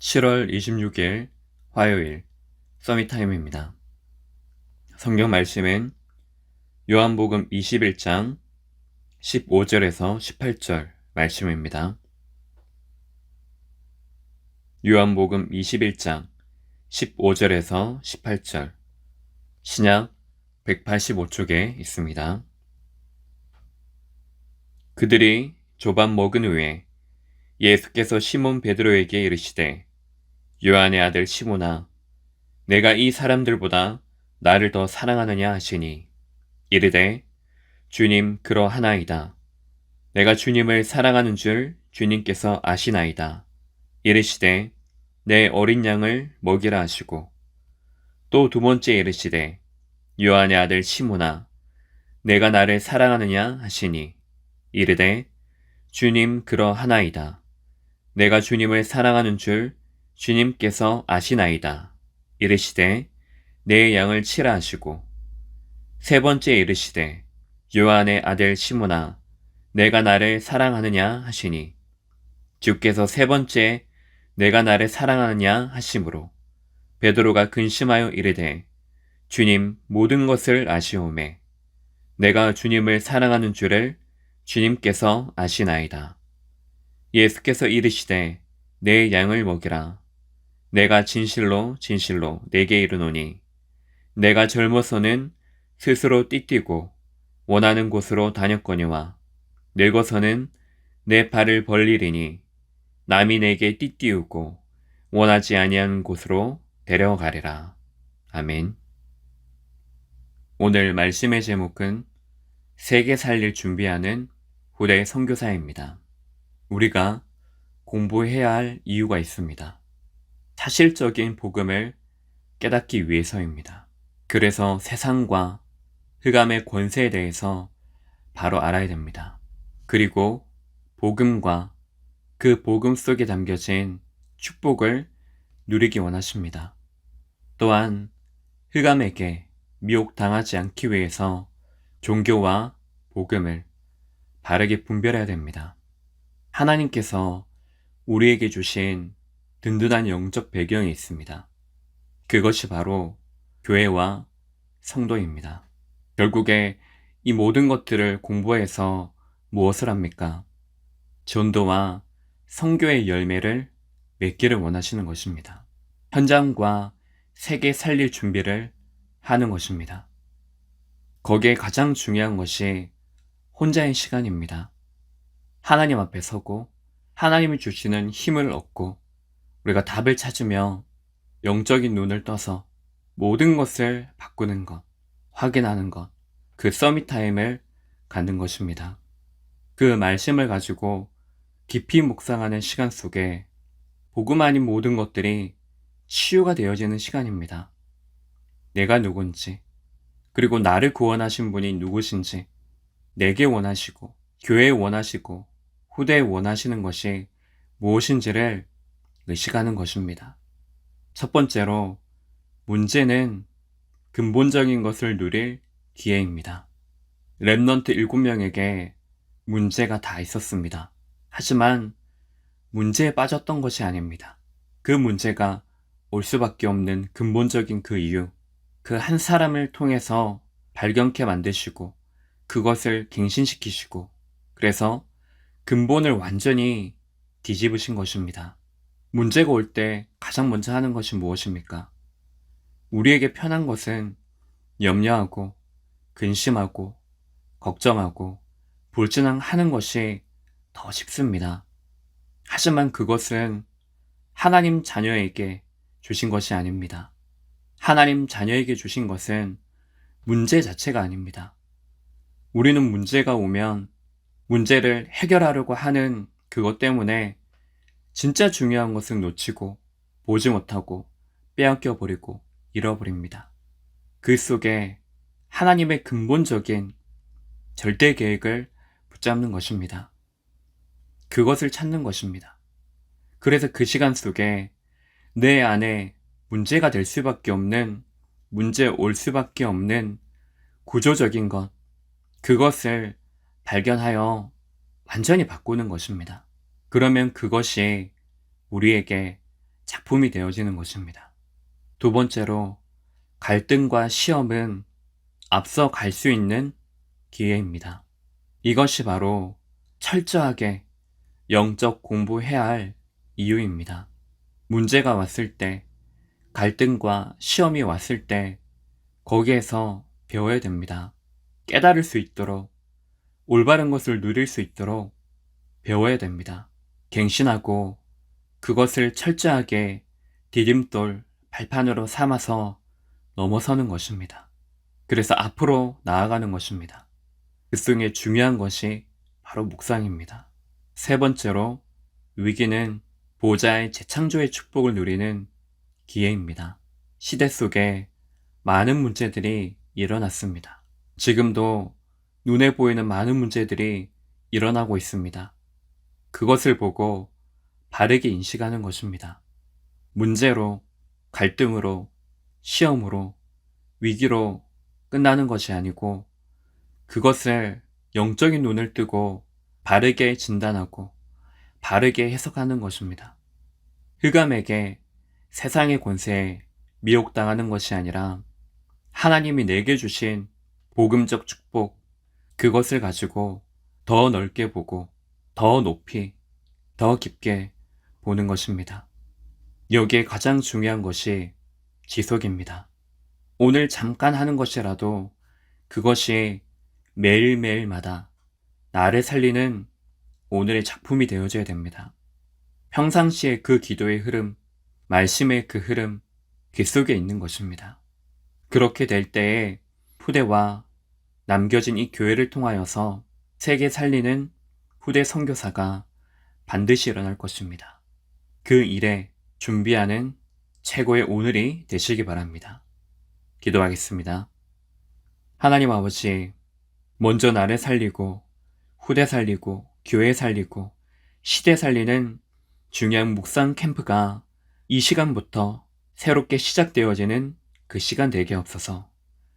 7월 26일 화요일 서밋타임입니다. 성경 말씀은 요한복음 21장 15절에서 18절 말씀입니다. 요한복음 21장 15절에서 18절 신약 185쪽에 있습니다. 그들이 조반 먹은 후에 예수께서 시몬 베드로에게 이르시되 요한의 아들 시몬아 내가 이 사람들보다 나를 더 사랑하느냐 하시니 이르되 주님 그러하나이다. 내가 주님을 사랑하는 줄 주님께서 아시나이다. 이르시되 내 어린 양을 먹이라 하시고 또 두 번째 이르시되 요한의 아들 시몬아 내가 나를 사랑하느냐 하시니 이르되 주님 그러하나이다. 내가 주님을 사랑하는 줄 주님께서 아시나이다. 이르시되 내 양을 치라 하시고 세 번째 이르시되 요한의 아들 시몬아 내가 나를 사랑하느냐 하시니 주께서 세 번째 내가 나를 사랑하느냐 하심으로 베드로가 근심하여 이르되 주님 모든 것을 아시오매 내가 주님을 사랑하는 줄을 주님께서 아시나이다. 예수께서 이르시되 내 양을 먹이라. 내가 진실로 진실로 내게 이르노니 내가 젊어서는 스스로 띠뛰고 원하는 곳으로 다녔거니와 늙어서는 내 발을 벌리리니 남이 내게 띠띠우고 원하지 아니한 곳으로 데려가리라. 아멘. 오늘 말씀의 제목은 세계 살릴 준비하는 후대 선교사입니다. 우리가 공부해야 할 이유가 있습니다. 사실적인 복음을 깨닫기 위해서입니다. 그래서 세상과 흑암의 권세에 대해서 바로 알아야 됩니다. 그리고 복음과 그 복음 속에 담겨진 축복을 누리기 원하십니다. 또한 흑암에게 미혹당하지 않기 위해서 종교와 복음을 바르게 분별해야 됩니다. 하나님께서 우리에게 주신 든든한 영적 배경이 있습니다. 그것이 바로 교회와 성도입니다. 결국에 이 모든 것들을 공부해서 무엇을 합니까? 전도와 성교의 열매를 맺기를 원하시는 것입니다. 현장과 세계 살릴 준비를 하는 것입니다. 거기에 가장 중요한 것이 혼자의 시간입니다. 하나님 앞에 서고 하나님이 주시는 힘을 얻고 우리가 답을 찾으며 영적인 눈을 떠서 모든 것을 바꾸는 것, 확인하는 것, 그 서밋타임을 갖는 것입니다. 그 말씀을 가지고 깊이 묵상하는 시간 속에 복음 아닌 모든 것들이 치유가 되어지는 시간입니다. 내가 누군지, 그리고 나를 구원하신 분이 누구신지, 내게 원하시고, 교회에 원하시고, 후대에 원하시는 것이 무엇인지를 의식하는 것입니다. 첫 번째로, 문제는 근본적인 것을 누릴 기회입니다. 렘넌트 7명에게 문제가 다 있었습니다. 하지만 문제에 빠졌던 것이 아닙니다. 그 문제가 올 수밖에 없는 근본적인 그 이유, 그 한 사람을 통해서 발견케 만드시고 그것을 갱신시키시고 그래서 근본을 완전히 뒤집으신 것입니다. 문제가 올 때 가장 먼저 하는 것이 무엇입니까? 우리에게 편한 것은 염려하고 근심하고 걱정하고 불진앙하는 것이 더 쉽습니다. 하지만 그것은 하나님 자녀에게 주신 것이 아닙니다. 하나님 자녀에게 주신 것은 문제 자체가 아닙니다. 우리는 문제가 오면 문제를 해결하려고 하는 그것 때문에 진짜 중요한 것은 놓치고 보지 못하고 빼앗겨 버리고 잃어버립니다. 그 속에 하나님의 근본적인 절대 계획을 붙잡는 것입니다. 그것을 찾는 것입니다. 그래서 그 시간 속에 내 안에 문제가 될 수밖에 없는, 문제 올 수밖에 없는 구조적인 것, 그것을 발견하여 완전히 바꾸는 것입니다. 그러면 그것이 우리에게 작품이 되어지는 것입니다. 두 번째로, 갈등과 시험은 앞서 갈 수 있는 기회입니다. 이것이 바로 철저하게 영적 공부해야 할 이유입니다. 문제가 왔을 때, 갈등과 시험이 왔을 때 거기에서 배워야 됩니다. 깨달을 수 있도록, 올바른 것을 누릴 수 있도록 배워야 됩니다. 갱신하고 그것을 철저하게 디딤돌, 발판으로 삼아서 넘어서는 것입니다. 그래서 앞으로 나아가는 것입니다. 그 중에 중요한 것이 바로 묵상입니다. 세 번째로, 위기는 보좌의 재창조의 축복을 누리는 기회입니다. 시대 속에 많은 문제들이 일어났습니다. 지금도 눈에 보이는 많은 문제들이 일어나고 있습니다. 그것을 보고 바르게 인식하는 것입니다. 문제로, 갈등으로, 시험으로, 위기로 끝나는 것이 아니고 그것을 영적인 눈을 뜨고 바르게 진단하고 바르게 해석하는 것입니다. 흑암에게 세상의 권세에 미혹당하는 것이 아니라 하나님이 내게 주신 복음적 축복, 그것을 가지고 더 넓게 보고 더 높이, 더 깊게 보는 것입니다. 여기에 가장 중요한 것이 지속입니다. 오늘 잠깐 하는 것이라도 그것이 매일매일마다 나를 살리는 오늘의 작품이 되어져야 됩니다. 평상시에 그 기도의 흐름, 말씀의 그 흐름, 귀 속에 있는 것입니다. 그렇게 될 때에 후대와 남겨진 이 교회를 통하여서 세계 살리는 후대 선교사가 반드시 일어날 것입니다. 그 일에 준비하는 최고의 오늘이 되시기 바랍니다. 기도하겠습니다. 하나님 아버지, 먼저 나를 살리고 후대 살리고 교회 살리고 시대 살리는 중요한 묵상 캠프가 이 시간부터 새롭게 시작되어지는 그 시간 되게 없어서,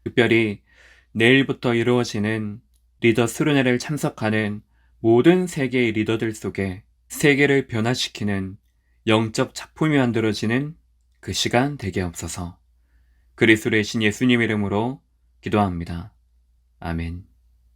특별히 내일부터 이루어지는 리더 수련회를 참석하는 모든 세계의 리더들 속에 세계를 변화시키는 영적 작품이 만들어지는 그 시간 되게 없어서 그리스도의 신 예수님 이름으로 기도합니다. 아멘.